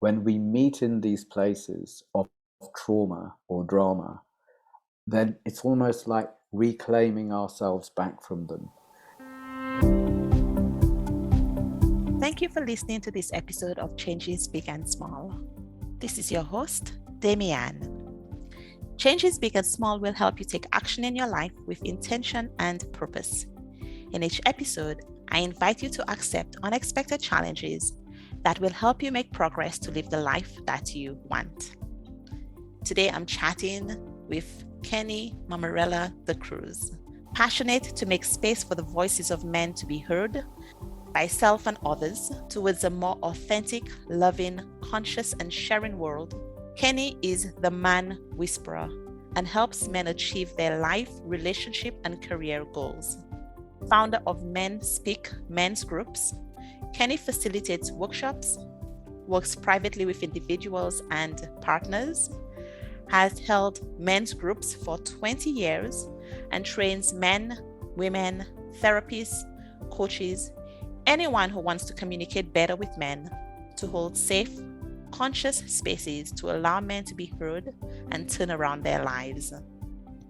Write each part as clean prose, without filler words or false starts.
when we meet in these places of trauma or drama, then it's almost like reclaiming ourselves back from them. Thank you for listening to this episode of Changes Big and Small. This is your host, Damian. Changes Big and Small will help you take action in your life with intention and purpose. In each episode, I invite you to accept unexpected challenges that will help you make progress to live the life that you want. Today, I'm chatting with Kenny Mammarella D'Cruz, passionate to make space for the voices of men to be heard by self and others towards a more authentic, loving, conscious, and sharing world. Kenny is the man whisperer and helps men achieve their life, relationship, and career goals. Founder of Men Speak men's groups, Kenny facilitates workshops, works privately with individuals and partners, has held men's groups for 20 years, and trains men, women, therapists, coaches, anyone who wants to communicate better with men, to hold safe, conscious spaces to allow men to be heard and turn around their lives.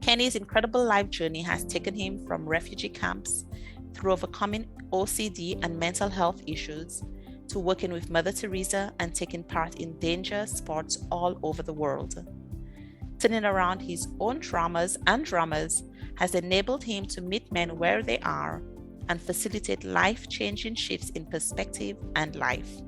Kenny's incredible life journey has taken him from refugee camps through overcoming OCD and mental health issues to working with Mother Teresa and taking part in danger sports all over the world. Turning around his own traumas and dramas has enabled him to meet men where they are and facilitate life-changing shifts in perspective and life.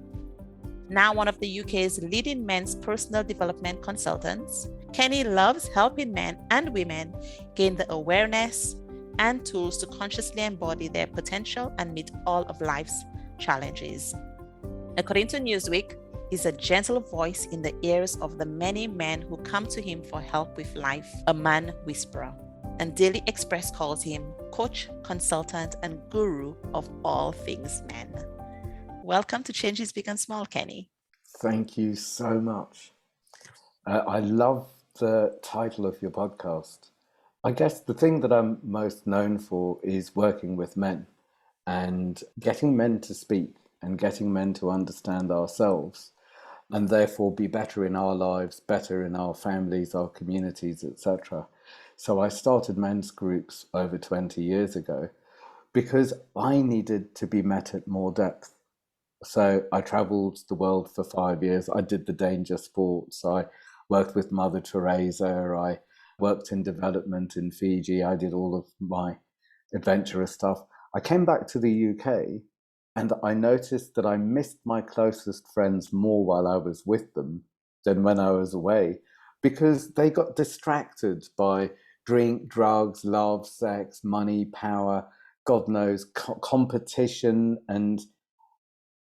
Now one of the UK's leading men's personal development consultants, Kenny loves helping men and women gain the awareness and tools to consciously embody their potential and meet all of life's challenges. According to Newsweek, he's a gentle voice in the ears of the many men who come to him for help with life, a man whisperer. And Daily Express calls him coach, consultant, and guru of all things men. Welcome to Changes Big and Small, Kenny. Thank you so much. I love the title of your podcast. I guess the thing that I'm most known for is working with men and getting men to speak and getting men to understand ourselves and therefore be better in our lives, better in our families, our communities, etc. So I started men's groups over 20 years ago because I needed to be met at more depth. So I traveled the world for 5 years. I did the danger sports. I worked with Mother Teresa. I worked in development in Fiji. I did all of my adventurous stuff. I came back to the UK and I noticed that I missed my closest friends more while I was with them than when I was away, because they got distracted by drink, drugs, love, sex, money, power, God knows, competition, and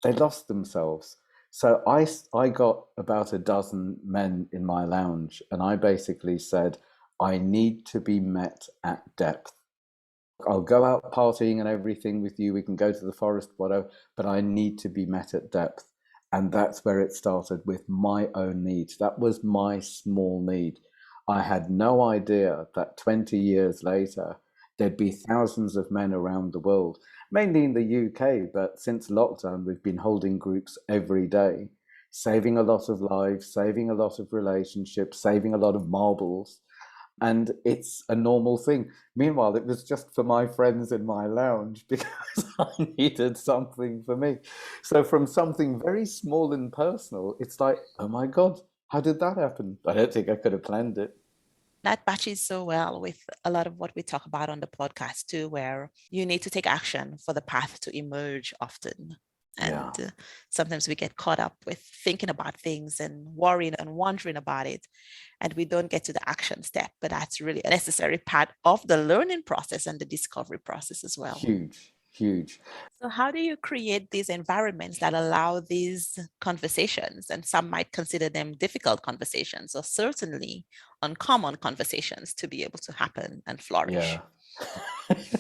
they lost themselves. So I got about a dozen men in my lounge, and I basically said, I need to be met at depth. I'll go out partying and everything with you. We can go to the forest, whatever, but I need to be met at depth. And that's where it started, with my own needs. That was my small need. I had no idea that 20 years later, there'd be thousands of men around the world, mainly in the UK. But since lockdown, we've been holding groups every day, saving a lot of lives, saving a lot of relationships, saving a lot of marbles. And it's a normal thing. Meanwhile, it was just for my friends in my lounge because I needed something for me. So from something very small and personal, it's like, oh my God, how did that happen? I don't think I could have planned it. That matches so well with a lot of what we talk about on the podcast too, where you need to take action for the path to emerge often. And sometimes we get caught up with thinking about things and worrying and wondering about it, and we don't get to the action step. But that's really a necessary part of the learning process and the discovery process as well. Huge. So how do you create these environments that allow these conversations? And some might consider them difficult conversations, or certainly uncommon conversations, to be able to happen and flourish. Yeah.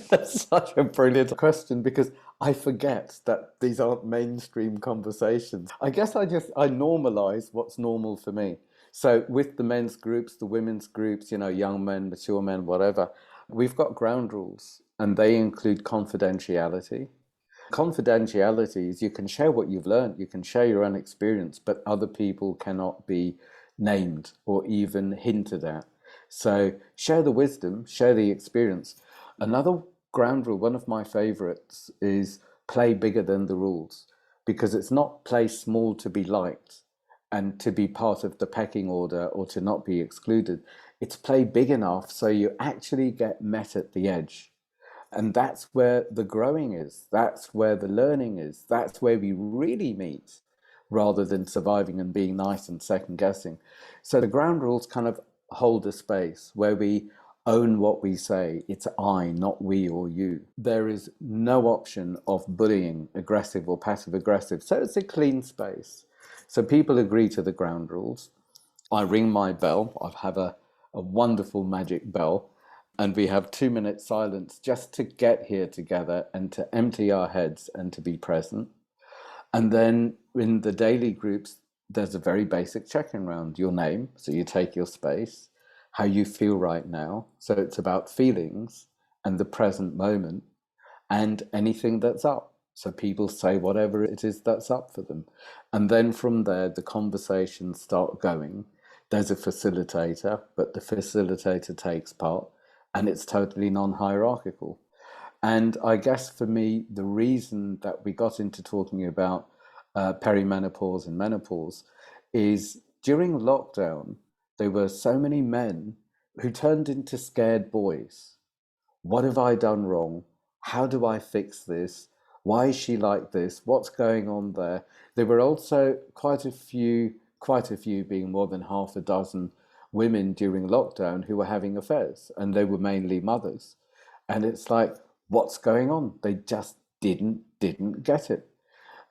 That's such a brilliant question, because I forget that these aren't mainstream conversations. I guess I normalize what's normal for me. So with the men's groups, the women's groups, young men, mature men, whatever, we've got ground rules, and they include confidentiality. Confidentiality is you can share what you've learned, you can share your own experience, but other people cannot be named or even hinted at. So share the wisdom, share the experience. Another ground rule, one of my favorites, is play bigger than the rules, because it's not play small to be liked and to be part of the pecking order or to not be excluded. It's play big enough so you actually get met at the edge. And that's where the growing is. That's where the learning is. That's where we really meet rather than surviving and being nice and second guessing. So the ground rules kind of hold a space where we own what we say. It's I, not we or you. There is no option of bullying, aggressive or passive aggressive. So it's a clean space. So people agree to the ground rules. I ring my bell. I have a wonderful magic bell, and we have 2 minute silence just to get here together and to empty our heads and to be present. And then in the daily groups, there's a very basic check-in round. Your name, so you take your space, how you feel right now. So it's about feelings and the present moment and anything that's up. So people say whatever it is that's up for them. And then from there, the conversations start going. There's a facilitator, but the facilitator takes part, and it's totally non-hierarchical. And I guess for me, the reason that we got into talking about perimenopause and menopause is during lockdown, there were so many men who turned into scared boys. What have I done wrong? How do I fix this? Why is she like this? What's going on there? There were also quite a few being more than half a dozen women during lockdown who were having affairs, and they were mainly mothers. And it's like, what's going on? They just didn't get it.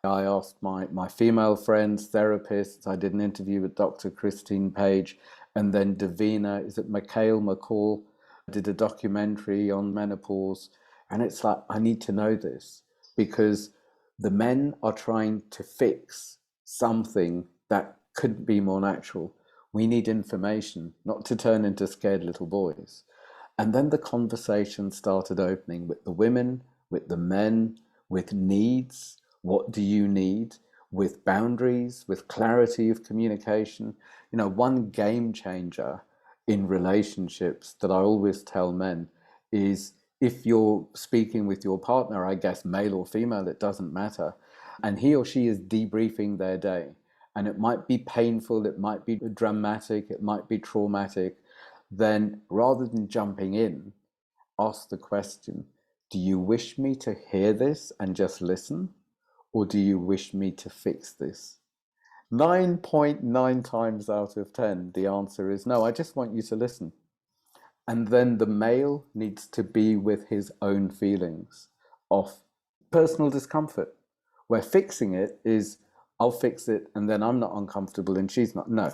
I asked my female friends, therapists. I did an interview with Dr. Christine Page, and then Davina, is it Mikhail McCall, did a documentary on menopause. And it's like, I need to know this because the men are trying to fix something that couldn't be more natural. We need information, not to turn into scared little boys. And then the conversation started opening with the women, with the men, with needs. What do you need? With boundaries, with clarity of communication. You know, one game changer in relationships that I always tell men is if you're speaking with your partner, I guess male or female, it doesn't matter, and he or she is debriefing their day, and it might be painful, it might be dramatic, it might be traumatic, then rather than jumping in, ask the question, do you wish me to hear this and just listen? Or do you wish me to fix this? 9.9 times out of 10, the answer is no, I just want you to listen. And then the male needs to be with his own feelings of personal discomfort, where fixing it is, I'll fix it and then I'm not uncomfortable and she's not. No,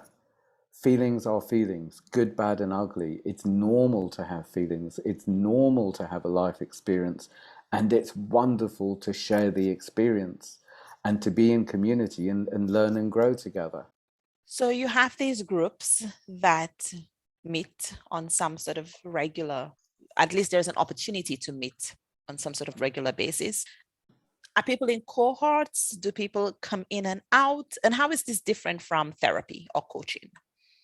feelings are feelings, good, bad, and ugly. It's normal to have feelings. It's normal to have a life experience. And it's wonderful to share the experience and to be in community and learn and grow together. So you have these groups that meet on some sort of regular, at least there's an opportunity to meet on some sort of regular basis. Are people in cohorts? Do people come in and out? And how is this different from therapy or coaching?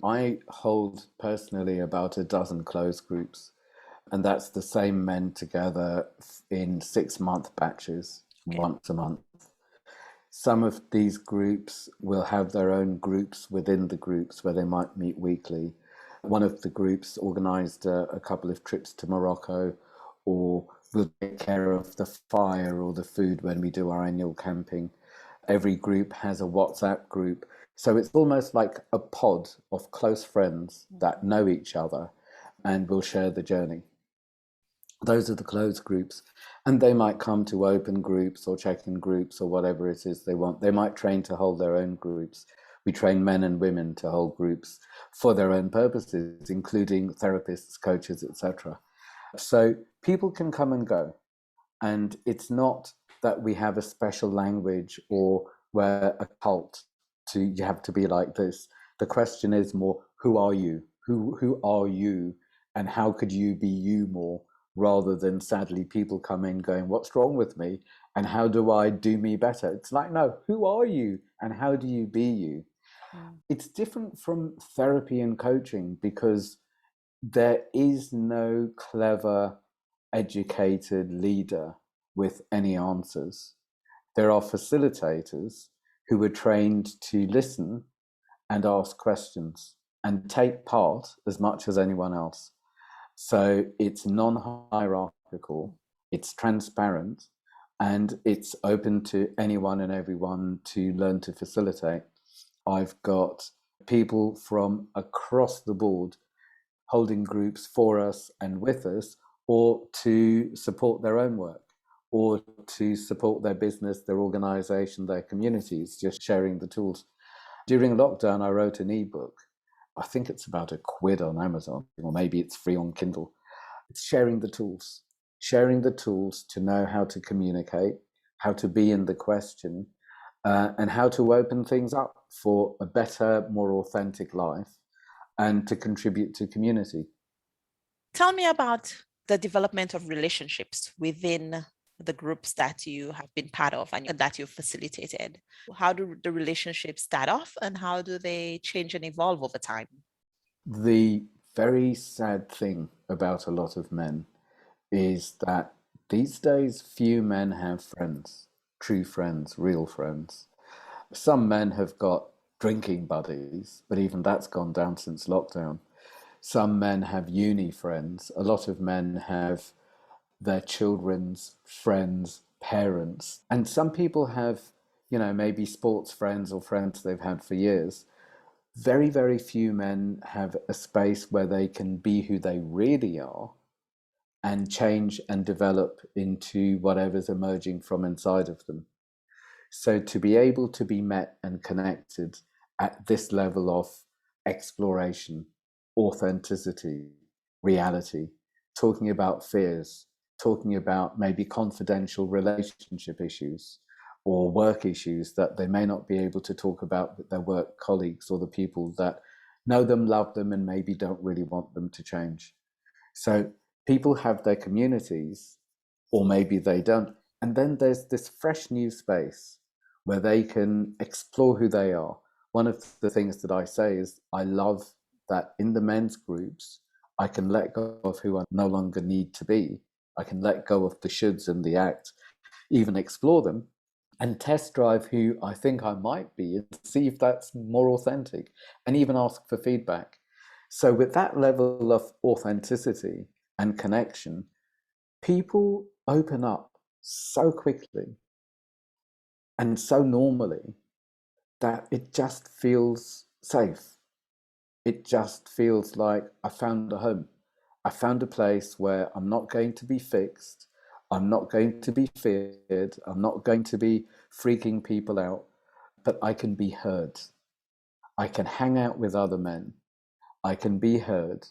I hold personally about a dozen closed groups, and that's the same men together in 6 month batches, Okay. once a month. Some of these groups will have their own groups within the groups where they might meet weekly. One of the groups organised a couple of trips to Morocco, or will take care of the fire or the food when we do our annual camping. Every group has a WhatsApp group. So it's almost like a pod of close friends that know each other and will share the journey. Those are the closed groups. And they might come to open groups or check-in groups or whatever it is they want. They might train to hold their own groups. We train men and women to hold groups for their own purposes, including therapists, coaches, etc. So people can come and go. And it's not that we have a special language or we're a cult to you have to be like this. The question is more, who are you? Who are you? And how could you be you more rather than sadly people come in going, what's wrong with me? And how do I do me better? It's like, no, who are you and how do you be you? Mm. It's different from therapy and coaching because there is no clever, educated leader with any answers. There are facilitators who were trained to listen and ask questions and take part as much as anyone else. So it's non-hierarchical, it's transparent, and it's open to anyone and everyone to learn to facilitate. I've got people from across the board holding groups for us and with us, or to support their own work, or to support their business, their organization, their communities, just sharing the tools. During lockdown, I wrote an ebook. I think it's about £1 on Amazon, or maybe it's free on Kindle. It's sharing the tools to know how to communicate, how to be in the question, and how to open things up for a better, more authentic life and to contribute to community. Tell me about the development of relationships within the groups that you have been part of and that you've facilitated. How do the relationships start off and how do they change and evolve over time? The very sad thing about a lot of men is that these days few men have friends, true friends, real friends. Some men have got drinking buddies, but even that's gone down since lockdown. Some men have uni friends. A lot of men have their children's friends, parents. And some people have, maybe sports friends or friends they've had for years. Very, very few men have a space where they can be who they really are and change and develop into whatever's emerging from inside of them. So to be able to be met and connected at this level of exploration, authenticity, reality, talking about fears, talking about maybe confidential relationship issues or work issues that they may not be able to talk about with their work colleagues or the people that know them, love them, and maybe don't really want them to change. So people have their communities, or maybe they don't. And then there's this fresh new space where they can explore who they are. One of the things that I say is I love that in the men's groups, I can let go of who I no longer need to be. I can let go of the shoulds and the act, even explore them and test drive who I think I might be and see if that's more authentic and even ask for feedback. So with that level of authenticity and connection, people open up so quickly and so normally that it just feels safe. It just feels like I found a home. I found a place where I'm not going to be fixed. I'm not going to be feared. I'm not going to be freaking people out, but I can be heard. I can hang out with other men. I can be heard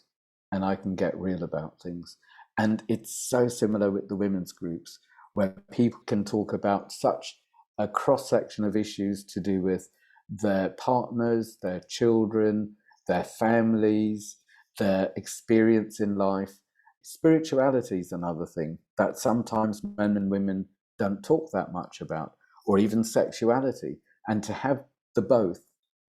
and I can get real about things. And it's so similar with the women's groups where people can talk about such a cross section of issues to do with their partners, their children, their families, their experience in life. Spirituality is another thing that sometimes men and women don't talk that much about, or even sexuality. And to have the both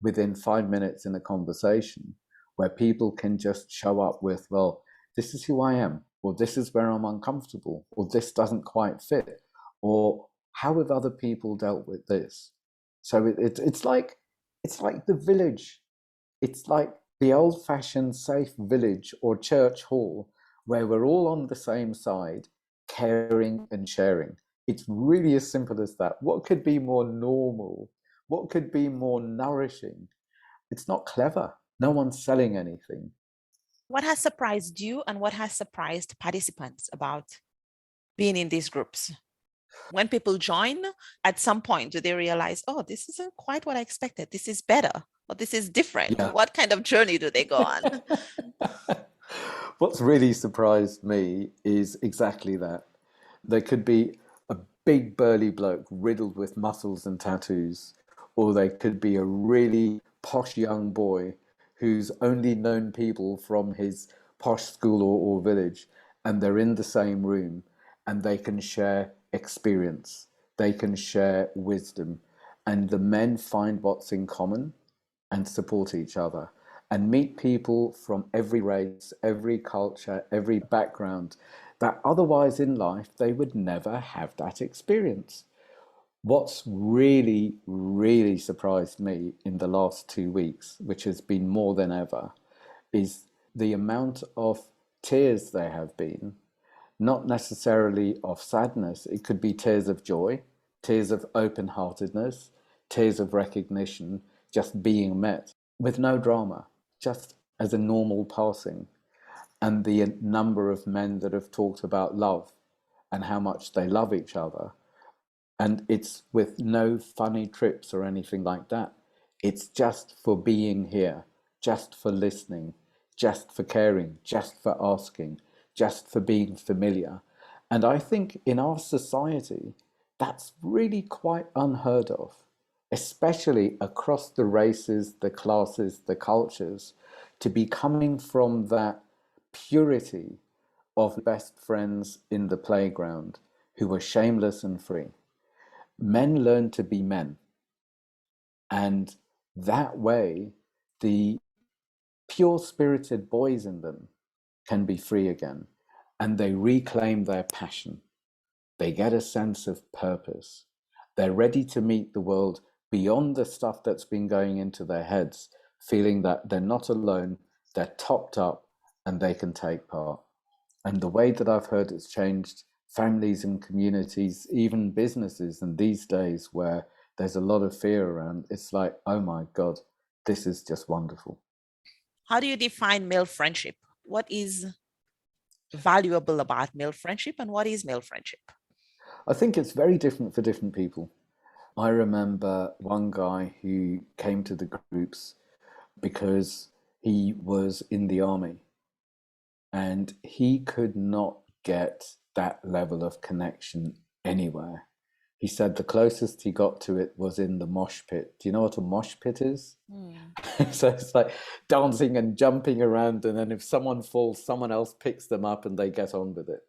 within 5 minutes in a conversation where people can just show up with, well, this is who I am, or this is where I'm uncomfortable, or this doesn't quite fit, or how have other people dealt with this? So it's like the village. It's like the old-fashioned safe village or church hall where we're all on the same side, caring and sharing. It's really as simple as that. What could be more normal? What could be more nourishing? It's not clever. No one's selling anything. What has surprised you and what has surprised participants about being in these groups? When people join, at some point, do they realize, oh, this isn't quite what I expected? This is better, or this is different? Yeah. What kind of journey do they go on? What's really surprised me is exactly that. There could be a big burly bloke riddled with muscles and tattoos, or there could be a really posh young boy who's only known people from his posh school or village. and they're in the same room and they can share experience, they can share wisdom, and the men find what's in common and support each other and meet people from every race, every culture, every background that otherwise in life they would never have that experience. What's really, really surprised me in the last 2 weeks, which has been more than ever, is the amount of tears there have been, not necessarily of sadness. It could be tears of joy, tears of open heartedness, tears of recognition, just being met with no drama, just as a normal passing. And the number of men that have talked about love and how much they love each other. And it's with no funny trips or anything like that. It's just for being here, just for listening, just for caring, just for asking, just for being familiar. And I think in our society, that's really quite unheard of, especially across the races, the classes, the cultures, to be coming from that purity of best friends in the playground who were shameless and free. Men learn to be men. And that way, the pure spirited boys in them can be free again. And they reclaim their passion. They get a sense of purpose. They're ready to meet the world beyond the stuff that's been going into their heads, feeling that they're not alone, they're topped up, and they can take part. And the way that I've heard it's changed families and communities, even businesses, and these days where there's a lot of fear around, it's like, oh my God, this is just wonderful. How do you define male friendship? What is valuable about male friendship and what is male friendship? I think it's very different for different people. I remember one guy who came to the groups because he was in the army and he could not get that level of connection anywhere. He said the closest he got to it was in the mosh pit. Do you know what a mosh pit is? So it's like dancing and jumping around, and then if someone falls, someone else picks them up and they get on with it.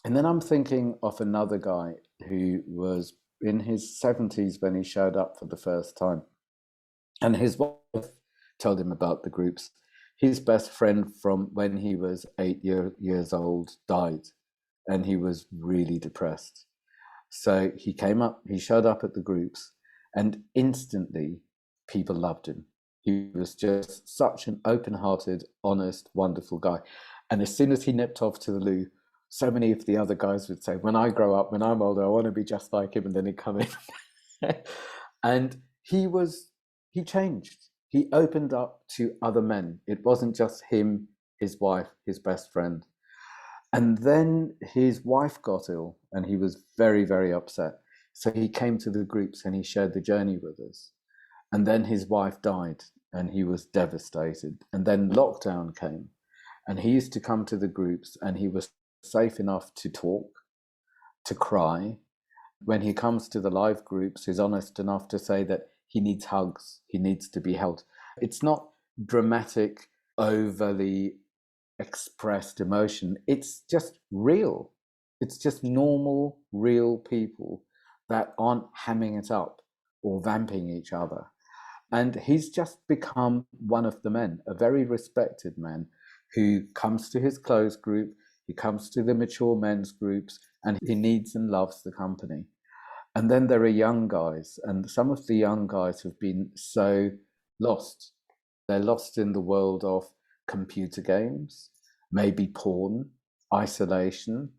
And then I'm thinking of another guy who was in his 70s when he showed up for the first time. And his wife told him about the groups. His best friend from when he was 8 years old died, and he was really depressed. So he showed up at the groups, and instantly people loved him. He was just such an open-hearted, honest, wonderful guy. And as soon as he nipped off to the loo, so many of the other guys would say, when I grow up, when I'm older, I want to be just like him. And then he'd come in. And he changed. He opened up to other men. It wasn't just him, his wife, his best friend. And then his wife got ill and he was very, very upset. So he came to the groups and he shared the journey with us. And then his wife died and he was devastated. And then lockdown came and he used to come to the groups and he was safe enough to talk, to cry. When he comes to the live groups, he's honest enough to say that he needs hugs, he needs to be held. It's not dramatic, overly expressed emotion. It's just real. It's just normal, real people that aren't hamming it up or vamping each other. And he's just become one of the men, a very respected man who comes to his closed group, he comes to the mature men's groups, and he needs and loves the company. And then there are young guys, and some of the young guys have been so lost. They're lost in the world of computer games, maybe porn, isolation,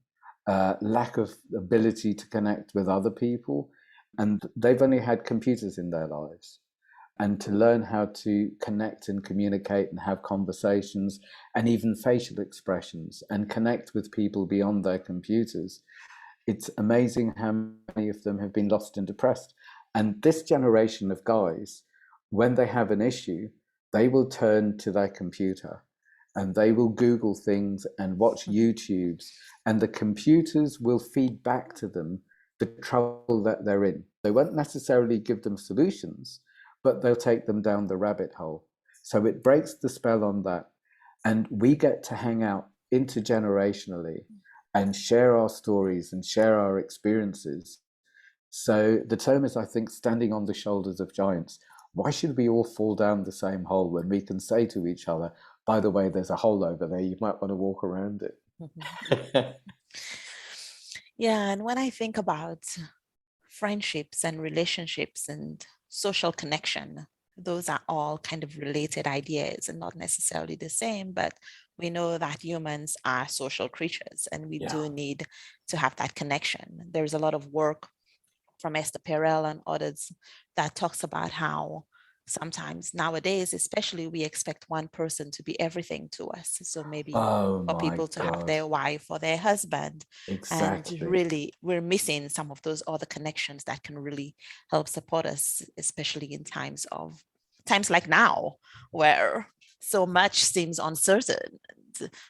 lack of ability to connect with other people. And they've only had computers in their lives. And to learn how to connect and communicate and have conversations and even facial expressions and connect with people beyond their computers, it's amazing how many of them have been lost and depressed. And this generation of guys, when they have an issue, they will turn to their computer and they will Google things and watch YouTubes, and the computers will feed back to them the trouble that they're in. They won't necessarily give them solutions, but they'll take them down the rabbit hole. So it breaks the spell on that. And we get to hang out intergenerationally and share our stories and share our experiences. So the term is, I think, standing on the shoulders of giants. Why should we all fall down the same hole when we can say to each other, by the way, there's a hole over there, you might want to walk around it? Yeah, and when I think about friendships and relationships and social connection, those are all kind of related ideas and not necessarily the same, but we know that humans are social creatures and we Yeah. do need to have that connection. There's a lot of work from Esther Perel and others that talks about how sometimes nowadays, especially, we expect one person to be everything to us. So maybe Oh for my people to have God. their wife or their husband, and Exactly. really we're missing some of those other connections that can really help support us, especially in times like now, where so much seems uncertain.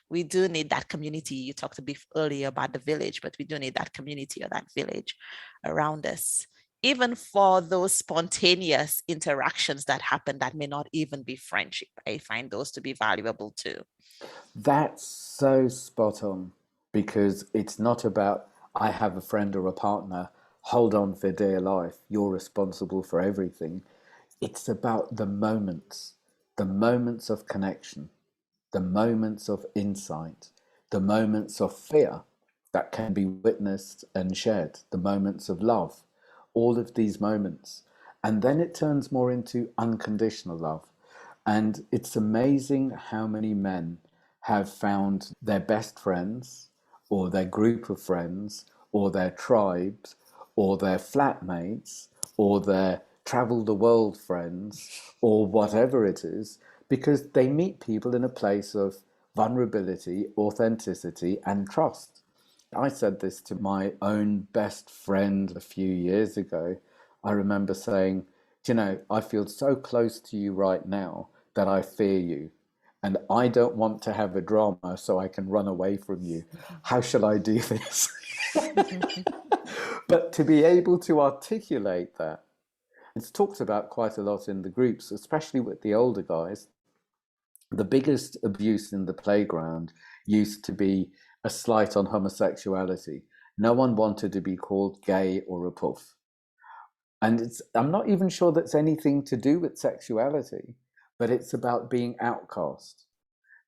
We do need that community. You talked a bit earlier about the village, but we do need that community or that village around us, even for those spontaneous interactions that happen that may not even be friendship. I find those to be valuable too. That's so spot on, because it's not about, I have a friend or a partner, hold on for dear life, you're responsible for everything. It's about the moments of connection, the moments of insight, the moments of fear that can be witnessed and shared, the moments of love, all of these moments. And then it turns more into unconditional love. And it's amazing how many men have found their best friends, or their group of friends, or their tribes, or their flatmates, or their travel the world friends, or whatever it is, because they meet people in a place of vulnerability, authenticity, and trust. I said this to my own best friend a few years ago. I remember saying, I feel so close to you right now that I fear you. And I don't want to have a drama so I can run away from you. How shall I do this? But to be able to articulate that, it's talked about quite a lot in the groups, especially with the older guys. The biggest abuse in the playground used to be a slight on homosexuality. No one wanted to be called gay or a puff. And I'm not even sure that's anything to do with sexuality, but it's about being outcast.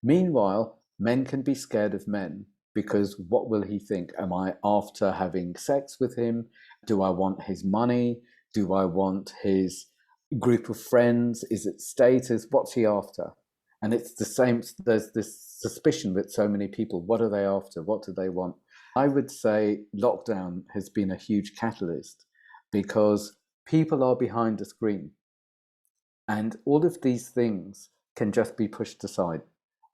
Meanwhile, men can be scared of men because what will he think? Am I after having sex with him? Do I want his money? Do I want his group of friends? Is it status? What's he after? And it's the same. There's this suspicion with so many people. What are they after? What do they want? I would say lockdown has been a huge catalyst, because people are behind a screen and all of these things can just be pushed aside.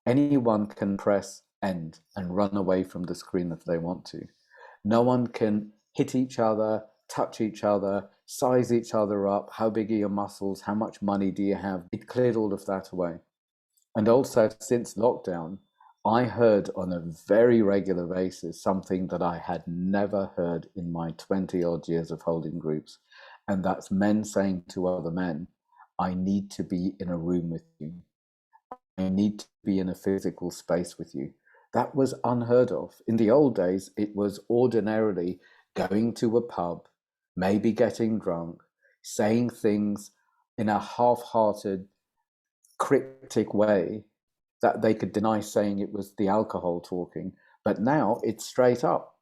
Anyone can press end and run away from the screen if they want to. No one can hit each other, touch each other, size each other up. How big are your muscles? How much money do you have? It cleared all of that away. And also, since lockdown, I heard on a very regular basis something that I had never heard in my 20 odd years of holding groups. And that's men saying to other men, I need to be in a room with you. I need to be in a physical space with you. That was unheard of. In the old days, it was ordinarily going to a pub, maybe getting drunk, saying things in a half hearted, cryptic way that they could deny saying it was the alcohol talking. But now it's straight up.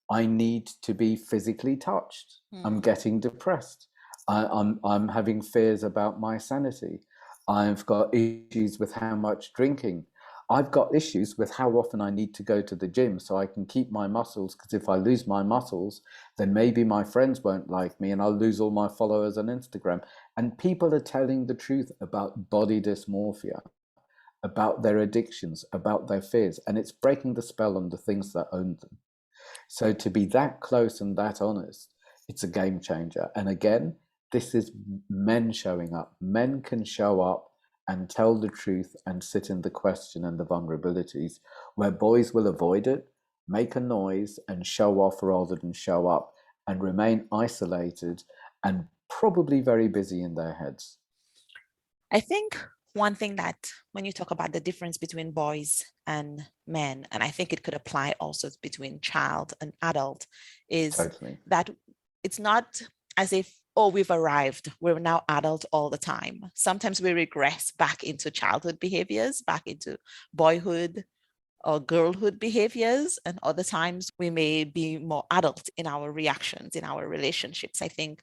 I need to be physically touched. I'm getting depressed. I'm having fears about my sanity. I've got issues with how much drinking. I've got issues with how often I need to go to the gym so I can keep my muscles, because if I lose my muscles, then maybe my friends won't like me and I'll lose all my followers on Instagram. And people are telling the truth about body dysmorphia, about their addictions, about their fears, and it's breaking the spell on the things that own them. So to be that close and that honest, it's a game changer. And again, this is men showing up. Men can show up and tell the truth and sit in the question and the vulnerabilities, where boys will avoid it, make a noise and show off rather than show up, and remain isolated and probably very busy in their heads. I think one thing that when you talk about the difference between boys and men, and I think it could apply also between child and adult, is Totally. that it's not as if, oh, we've arrived, we're now adult all the time. Sometimes we regress back into childhood behaviors, back into boyhood or girlhood behaviors, and other times we may be more adult in our reactions, in our relationships. I think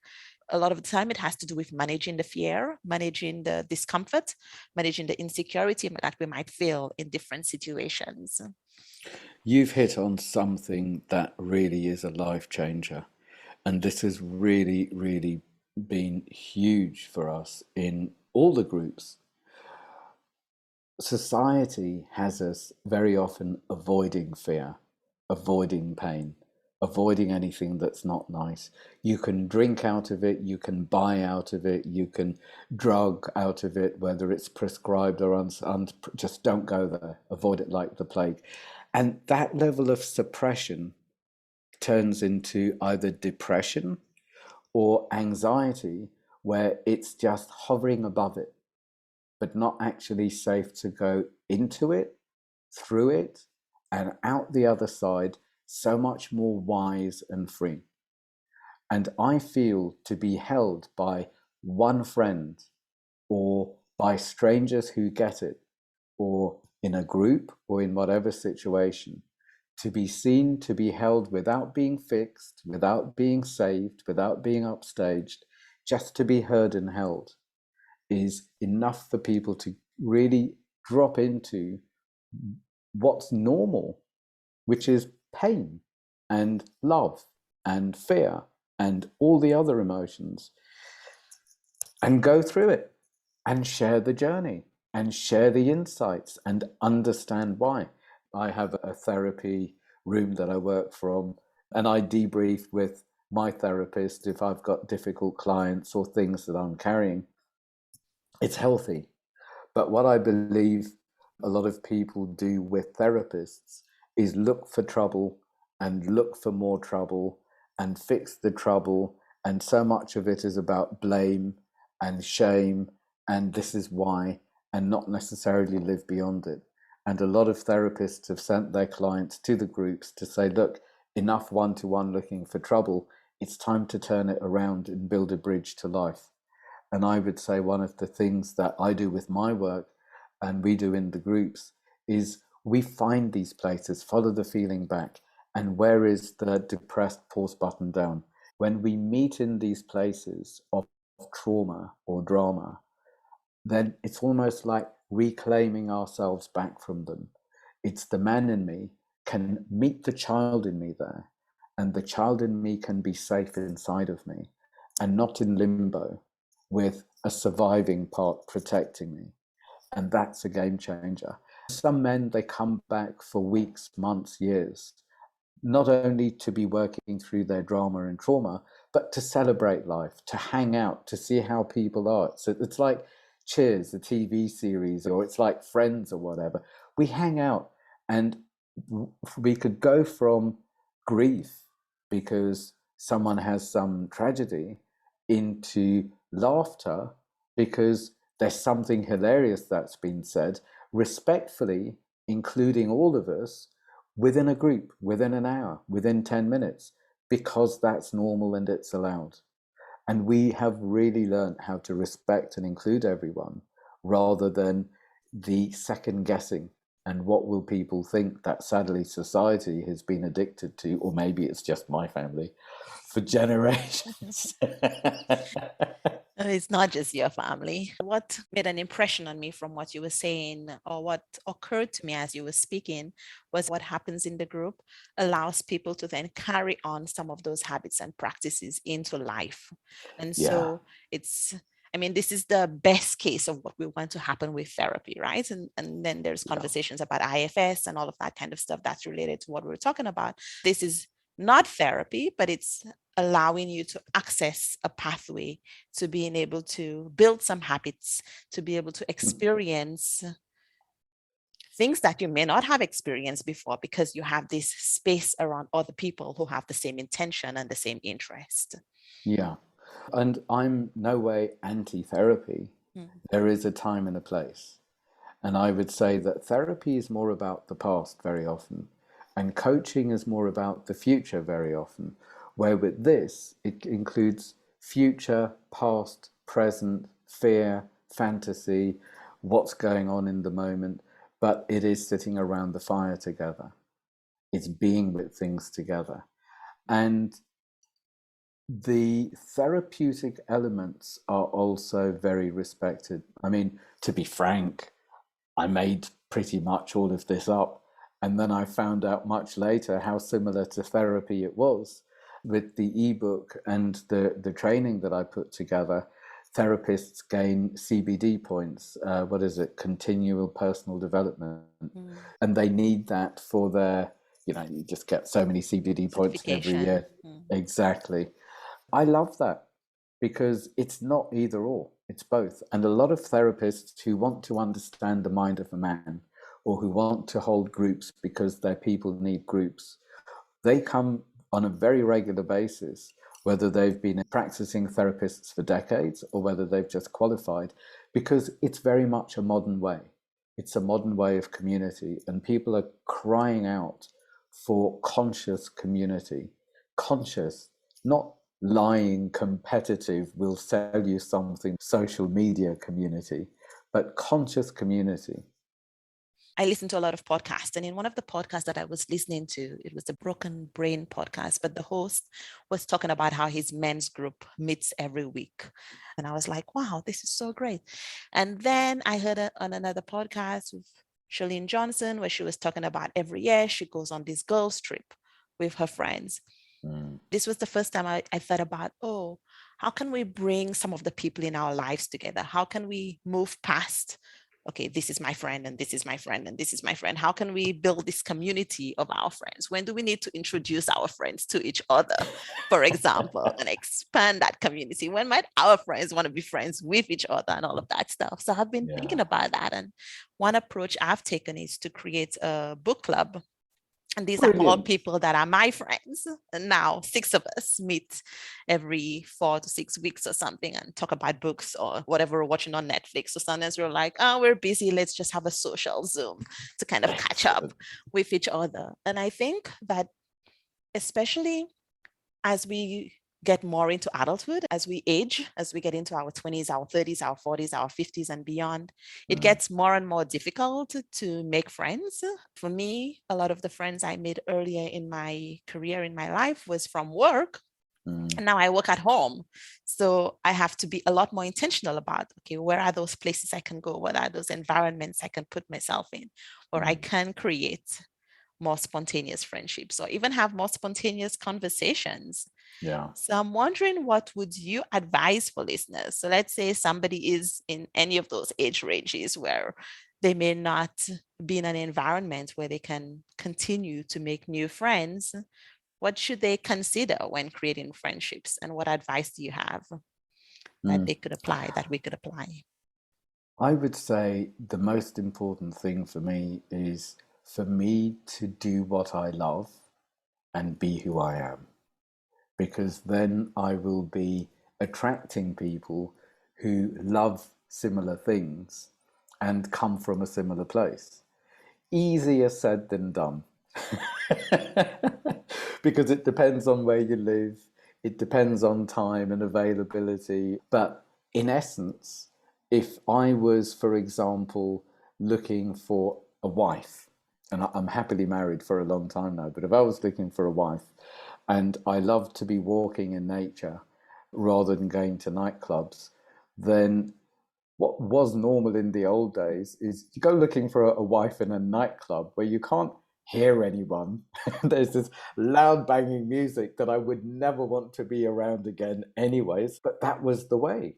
a lot of the time it has to do with managing the fear, managing the discomfort, managing the insecurity that we might feel in different situations. You've hit on something that really is a life changer. And this has really, really been huge for us in all the groups. Society has us very often avoiding fear, avoiding pain, avoiding anything that's not nice. You can drink out of it, you can buy out of it, you can drug out of it, whether it's prescribed or just don't go there, avoid it like the plague. And that level of suppression turns into either depression or anxiety, where it's just hovering above it, but not actually safe to go into it, through it, and out the other side, so much more wise and free. And I feel to be held by one friend or by strangers who get it, or in a group or in whatever situation, to be seen, to be held without being fixed, without being saved, without being upstaged, just to be heard and held, is enough for people to really drop into what's normal, which is pain and love and fear and all the other emotions, and go through it and share the journey and share the insights and understand why. I have a therapy room that I work from, and I debrief with my therapist if I've got difficult clients or things that I'm carrying. It's healthy. But what I believe a lot of people do with therapists is look for trouble and look for more trouble and fix the trouble. And so much of it is about blame and shame, and this is why, and not necessarily live beyond it. And a lot of therapists have sent their clients to the groups to say, look, enough one-to-one looking for trouble. It's time to turn it around and build a bridge to life. And I would say one of the things that I do with my work and we do in the groups is we find these places, follow the feeling back. And where is the depressed pause button down? When we meet in these places of trauma or drama, then it's almost like reclaiming ourselves back from them. It's the man in me can meet the child in me there, and the child in me can be safe inside of me and not in limbo with a surviving part protecting me. And that's a game changer. Some men, they come back for weeks, months, years, not only to be working through their drama and trauma, but to celebrate life, to hang out, to see how people are. So it's like Cheers, the TV series, or it's like Friends or whatever. We hang out and we could go from grief because someone has some tragedy into laughter because there's something hilarious that's been said, respectfully, including all of us, within a group, within an hour, within 10 minutes, because that's normal and it's allowed. And we have really learned how to respect and include everyone rather than the second guessing and what will people think that sadly society has been addicted to, or maybe it's just my family, for generations. It's not just your family. What made an impression on me from what you were saying, or what occurred to me as you were speaking, was what happens in the group allows people to then carry on some of those habits and practices into life. And Yeah, so I mean, this is the best case of what we want to happen with therapy, right? And then there's yeah, conversations about IFS and all of that kind of stuff that's related to what we're talking about. This is not therapy, but it's allowing you to access a pathway to being able to build some habits, to be able to experience things that you may not have experienced before because you have this space around other people who have the same intention and the same interest. yeah. And I'm no way anti-therapy. Mm. There is a time and a place. And I would say that therapy is more about the past very often, and coaching is more about the future very often, where with this, it includes future, past, present, fear, fantasy, what's going on in the moment, but it is sitting around the fire together. It's being with things together. And the therapeutic elements are also very respected. I mean, to be frank, I made pretty much all of this up. And then I found out much later how similar to therapy it was. With the ebook and the training that I put together, therapists gain CBD points. What is it? Continual personal development. Mm. And they need that for their, you just get so many CBD points every Certification. year. Mm. Exactly. I love that because it's not either or, it's both. And a lot of therapists who want to understand the mind of a man or who want to hold groups because their people need groups, they come on a very regular basis, whether they've been practicing therapists for decades or whether they've just qualified, because it's very much a modern way. It's a modern way of community, and people are crying out for conscious community. Conscious, not lying, competitive, will sell you something, social media community, but conscious community. I listen to a lot of podcasts, and in one of the podcasts that I was listening to, it was the Broken Brain podcast, but the host was talking about how his men's group meets every week. And I was like, wow, this is so great. And then I heard on another podcast with Shalene Johnson, where she was talking about every year she goes on this girls' trip with her friends. Mm. This was the first time I thought about, oh, how can we bring some of the people in our lives together? How can we move past, okay, this is my friend and this is my friend and this is my friend? How can we build this community of our friends? When do we need to introduce our friends to each other, for example, and expand that community? When might our friends want to be friends with each other and all of that stuff? So I've been thinking Yeah. about that. And one approach I've taken is to create a book club, and these are all Brilliant. people that are my friends. And now 6 of us meet every 4 to 6 weeks or something and talk about books or whatever we're watching on Netflix. So sometimes we're like, oh, we're busy. Let's just have a social Zoom to kind of catch up Excellent. with each other. And I think that especially as we get more into adulthood, as we age, as we get into our 20s, our 30s, our 40s, our 50s, and beyond, it Mm. gets more and more difficult to make friends. For me, a lot of the friends I made earlier in my career, in my life, was from work. Mm. And now I work at home. So I have to be a lot more intentional about, okay, where are those places I can go? What are those environments I can put myself in where I can create more spontaneous friendships or even have more spontaneous conversations? Yeah. So I'm wondering, what would you advise for listeners? So let's say somebody is in any of those age ranges where they may not be in an environment where they can continue to make new friends. What should they consider when creating friendships? And what advice do you have that Mm. they could apply, that we could apply? I would say the most important thing for me is for me to do what I love and be who I am, because then I will be attracting people who love similar things and come from a similar place. Easier said than done. Because it depends on where you live, it depends on time and availability. But in essence, if I was, for example, looking for a wife, and I'm happily married for a long time now, but if I was looking for a wife and I love to be walking in nature rather than going to nightclubs, then what was normal in the old days is you go looking for a wife in a nightclub where you can't hear anyone. There's this loud banging music that I would never want to be around again anyways, but that was the way.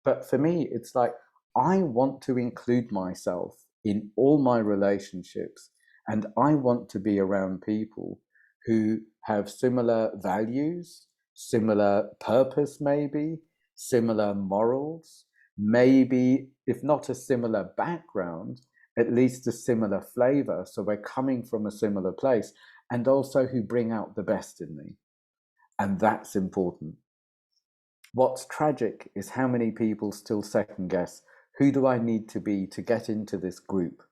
But for me, it's like I want to include myself in all my relationships, and I want to be around people who have similar values, similar purpose, maybe similar morals, maybe if not a similar background, at least a similar flavor. So we're coming from a similar place, and also who bring out the best in me. And that's important. What's tragic is how many people still second guess, who do I need to be to get into this group,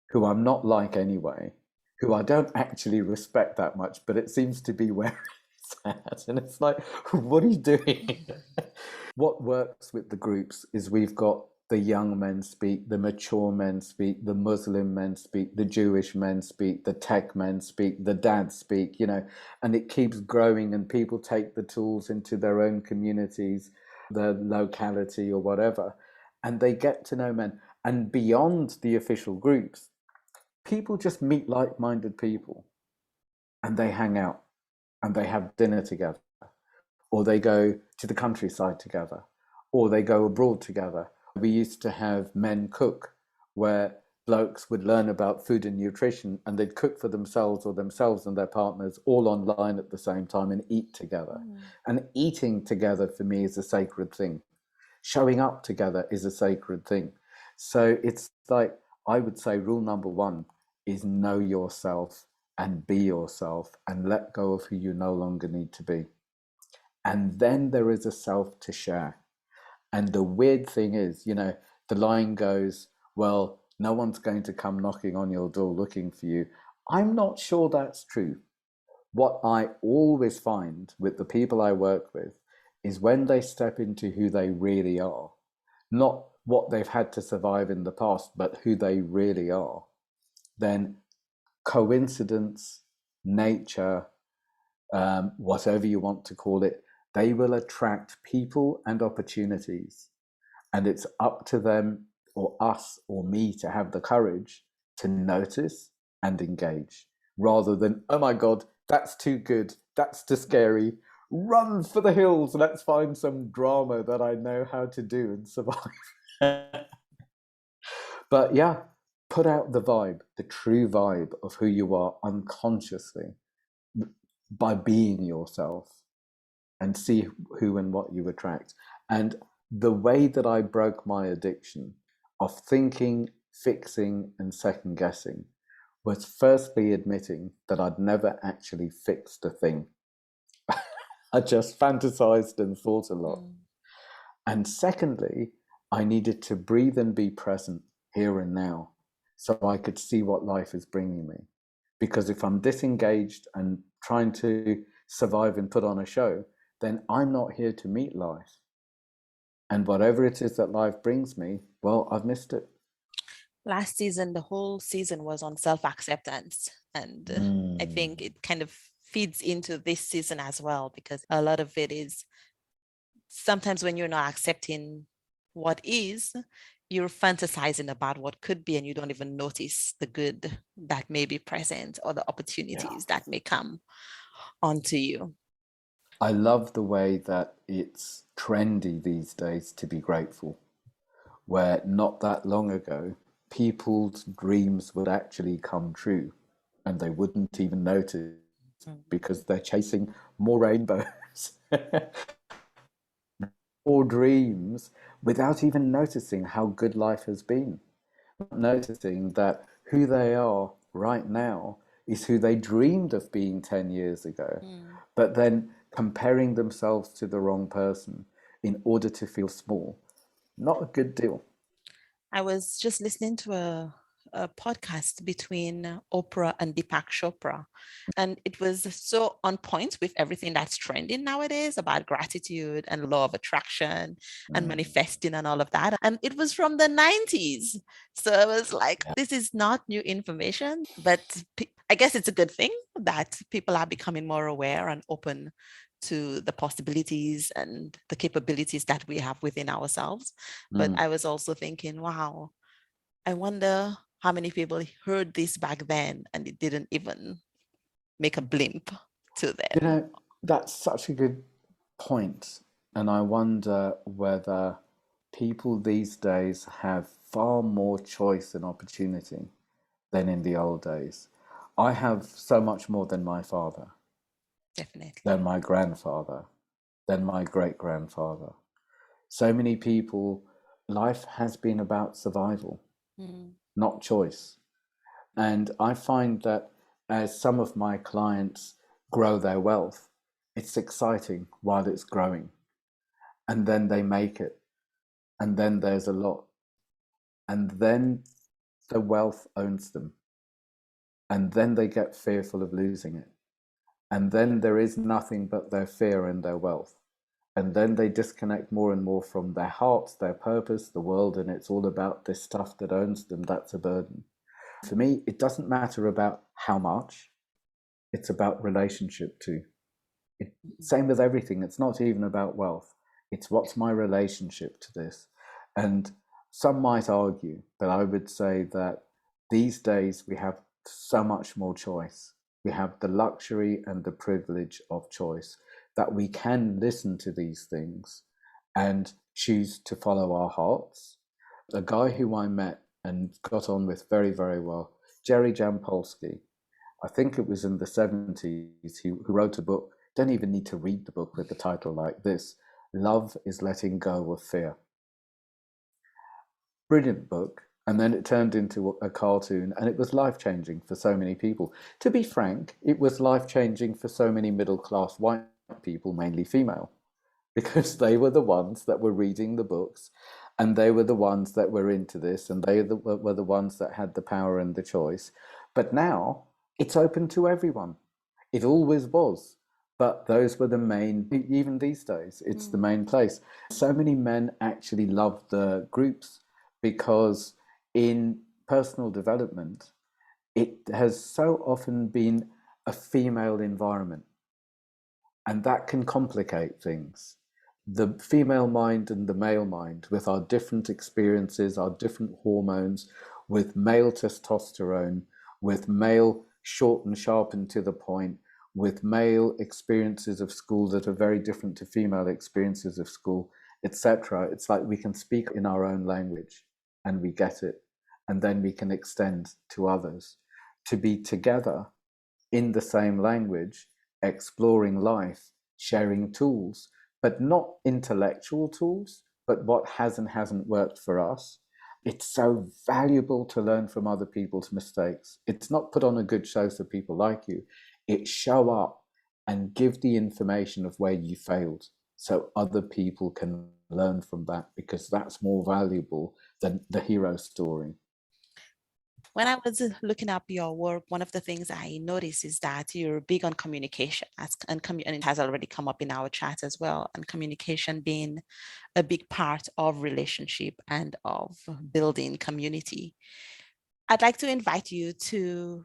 who I'm not like anyway, who I don't actually respect that much, but it seems to be where it's at. And it's like, what are you doing? What works with the groups is we've got the young men speak, the mature men speak, the Muslim men speak, the Jewish men speak, the tech men speak, the dads speak, and it keeps growing, and people take the tools into their own communities, their locality or whatever, and they get to know men. And beyond the official groups, people just meet like-minded people and they hang out and they have dinner together, or they go to the countryside together, or they go abroad together. We used to have men cook, where blokes would learn about food and nutrition and they'd cook for themselves or themselves and their partners all online at the same time and eat together. And eating together for me is a sacred thing. Showing up together is a sacred thing. So it's like, I would say rule number one is know yourself and be yourself and let go of who you no longer need to be. And then there is a self to share. And the weird thing is, the line goes, well, no one's going to come knocking on your door looking for you. I'm not sure that's true. What I always find with the people I work with is when they step into who they really are, not what they've had to survive in the past, but who they really are, then coincidence, nature, whatever you want to call it, they will attract people and opportunities. And it's up to them or us or me to have the courage to notice and engage, rather than, oh my God, that's too good, that's too scary, run for the hills, let's find some drama that I know how to do and survive. But yeah, put out the vibe, the true vibe of who you are unconsciously by being yourself, and see who and what you attract. And the way that I broke my addiction of thinking, fixing, and second guessing was firstly admitting that I'd never actually fixed a thing. I just fantasized and thought a lot. And secondly, I needed to breathe and be present here and now so I could see what life is bringing me. Because if I'm disengaged and trying to survive and put on a show, then I'm not here to meet life. And whatever it is that life brings me, well, I've missed it. Last season, the whole season was on self-acceptance. And I think it kind of feeds into this season as well, because a lot of it is sometimes when you're not accepting what is, you're fantasizing about what could be, and you don't even notice the good that may be present or the opportunities that may come onto you. I love the way that it's trendy these days to be grateful, where not that long ago, people's dreams would actually come true and they wouldn't even notice because they're chasing more rainbows or dreams without even noticing how good life has been. Not noticing that who they are right now is who they dreamed of being 10 years ago, but then comparing themselves to the wrong person in order to feel small. Not a good deal. I was just listening to a podcast between Oprah and Deepak Chopra, and it was so on point with everything that's trending nowadays about gratitude and law of attraction and manifesting and all of that. And it was from the 90s. So I was like, this is not new information, but I guess it's a good thing that people are becoming more aware and open to the possibilities and the capabilities that we have within ourselves. But I was also thinking, wow, I wonder how many people heard this back then and it didn't even make a blimp to them. That's such a good point. And I wonder whether people these days have far more choice and opportunity than in the old days. I have so much more than my father. Definitely. Than my grandfather, than my great-grandfather. So many people, life has been about survival, not choice. And I find that as some of my clients grow their wealth, it's exciting while it's growing. and then they make it, and then there's a lot, and then the wealth owns them, and then they get fearful of losing it, and then there is nothing but their fear and their wealth, and then they disconnect more and more from their hearts, their purpose, the world, and it's all about this stuff that owns them. That's a burden. For me, it doesn't matter about how much, it's about relationship too. Same with everything. It's not even about wealth. It's what's my relationship to this. And some might argue, but I would say that these days we have so much more choice. We have the luxury and the privilege of choice, that we can listen to these things and choose to follow our hearts. A guy who I met and got on with very, very well, Jerry Jampolsky, I think it was in the 70s, who wrote a book. Don't even need to read the book with the title like this: Love is Letting Go of Fear. Brilliant book. And then it turned into a cartoon, and it was life-changing for so many people. To be frank, it was life-changing for so many middle-class white people, mainly female, because they were the ones that were reading the books, and they were the ones that were into this, and they were the ones that had the power and the choice. But now it's open to everyone. It always was. But those were the main, even these days, it's the main place. So many men actually love the groups because in personal development, it has so often been a female environment, and that can complicate things. The female mind and the male mind, with our different experiences, our different hormones, with male testosterone, with male short and sharp and to the point, with male experiences of school that are very different to female experiences of school, etc. It's like we can speak in our own language and we get it, and then we can extend to others. To be together in the same language, exploring life, sharing tools, but not intellectual tools, but what has and hasn't worked for us. It's so valuable to learn from other people's mistakes. It's not put on a good show so people like you. It's show up and give the information of where you failed so other people can learn from that, because that's more valuable than the hero story. When I was looking up your work, one of the things I noticed is that you're big on communication, and it has already come up in our chat as well, and communication being a big part of relationship and of building community. I'd like to invite you to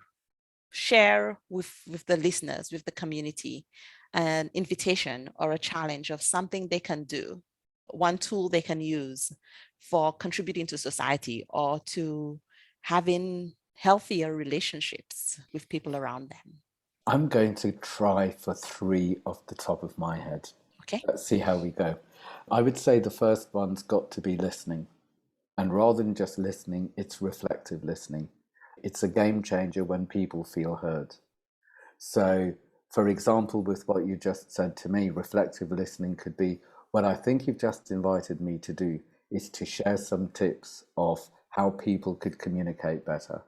share with the listeners, with the community, an invitation or a challenge of something they can do, one tool they can use for contributing to society or to having healthier relationships with people around them. I'm going to try for 3 off the top of my head. Okay. Let's see how we go. I would say the first one's got to be listening. And rather than just listening, it's reflective listening. It's a game changer when people feel heard. So, for example, with what you just said to me, reflective listening could be, what I think you've just invited me to do is to share some tips of how people could communicate better.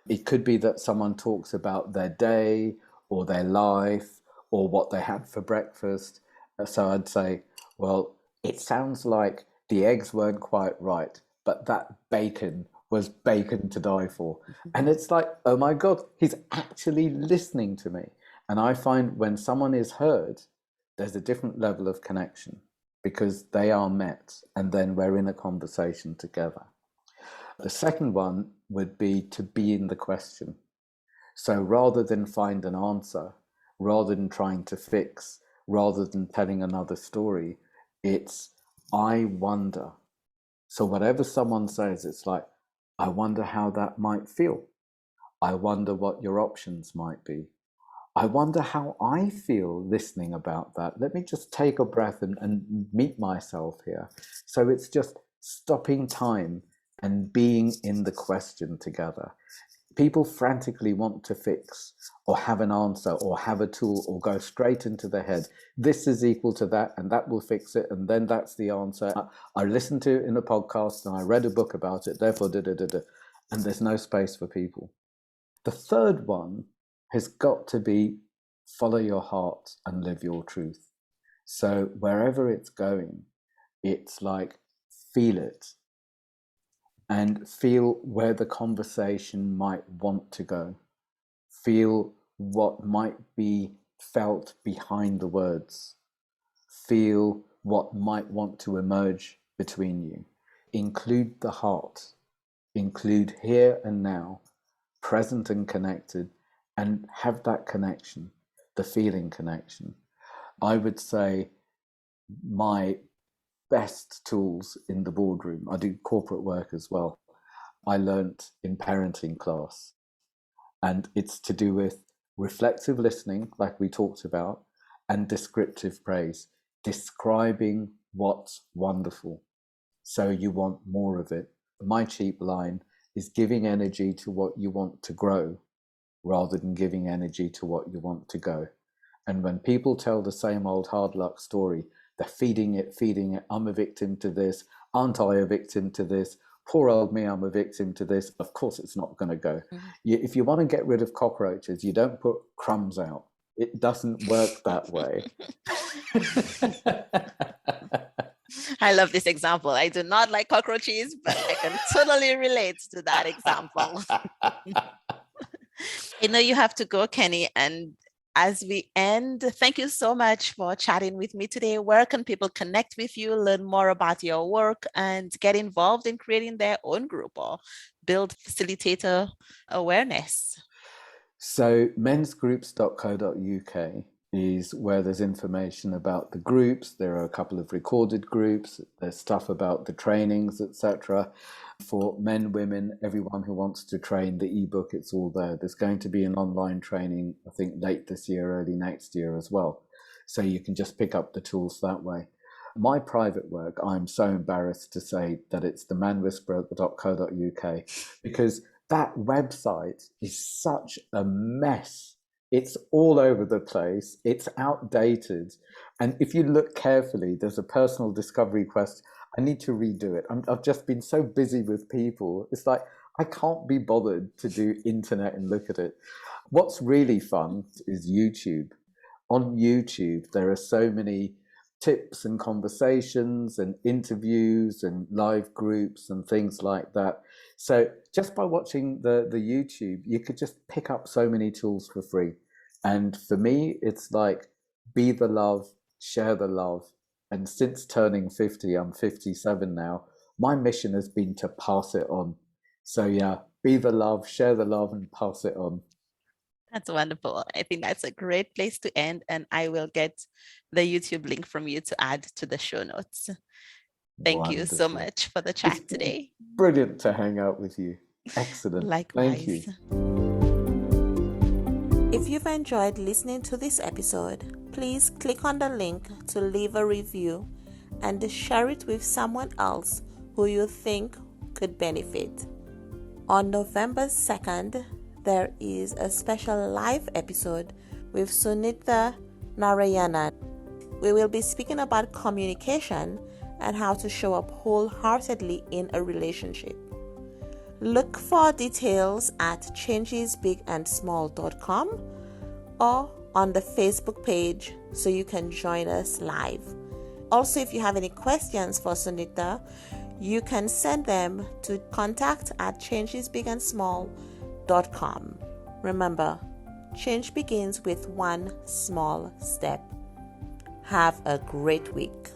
It could be that someone talks about their day or their life or what they had for breakfast. So I'd say, well, it sounds like the eggs weren't quite right, but that bacon was bacon to die for. And it's like, oh my God, he's actually listening to me. And I find when someone is heard, there's a different level of connection because they are met and then we're in a conversation together. The second one would be to be in the question. So rather than find an answer, rather than trying to fix, rather than telling another story, it's I wonder. So whatever someone says, it's like, I wonder how that might feel. I wonder what your options might be. I wonder how I feel listening about that. Let me just take a breath and meet myself here. So it's just stopping time and being in the question together. People frantically want to fix or have an answer or have a tool or go straight into their head. This is equal to that and that will fix it. And then that's the answer. I listened to it in a podcast and I read a book about it. Therefore, and there's no space for people. The third one has got to be follow your heart and live your truth. So wherever it's going, It's like, feel it and feel where the conversation might want to go. Feel what might be felt behind the words. Feel what might want to emerge between you. Include the heart. Include here and now, present and connected, and have that connection, the feeling connection. I would say my best tools in the boardroom, I do corporate work as well, I learnt in parenting class. And it's to do with reflective listening, like we talked about, and descriptive praise, describing what's wonderful. So you want more of it. My cheap line is giving energy to what you want to grow rather than giving energy to what you want to go. And when people tell the same old hard luck story, they're feeding it. I'm a victim to this. Aren't I a victim to this? Poor old me, I'm a victim to this. Of course, it's not going to go. If you want to get rid of cockroaches, you don't put crumbs out. It doesn't work that way. I love this example. I do not like cockroaches, but I can totally relate to that example. I know you have to go, Kenny. And as we end, thank you so much for chatting with me today. Where can people connect with you, learn more about your work, and get involved in creating their own group or build facilitator awareness? So mensgroups.co.uk is where there's information about the groups. There are a couple of recorded groups. There's stuff about the trainings, etc. For men, women, everyone who wants to train, the ebook, it's all there. There's going to be an online training, I think late this year, early next year as well. So you can just pick up the tools that way. My private work, I'm so embarrassed to say that it's themanwhisperer.co.uk, because that website is such a mess. It's all over the place. It's outdated. And if you look carefully, there's a personal discovery quest. I need to redo it. I've just been so busy with people. It's like, I can't be bothered to do internet and look at it. What's really fun is YouTube. On YouTube, there are so many tips and conversations and interviews and live groups and things like that. So just by watching the YouTube, you could just pick up so many tools for free. And for me, it's like, be the love, share the love. And since turning 50, I'm 57 now, my mission has been to pass it on. So yeah, be the love, share the love, and pass it on. That's wonderful. I think that's a great place to end. And I will get the YouTube link from you to add to the show notes. Thank you so much for the chat today. Brilliant to hang out with you. Excellent. Likewise. Thank you. If you've enjoyed listening to this episode, please click on the link to leave a review and share it with someone else who you think could benefit. On November 2nd, there is a special live episode with Sunitha Narayanan. We will be speaking about communication and how to show up wholeheartedly in a relationship. Look for details at changesbigandsmall.com or on the Facebook page so you can join us live. Also, if you have any questions for Sunitha, you can send them to contact@changesbigandsmall.com. Remember, change begins with one small step. Have a great week.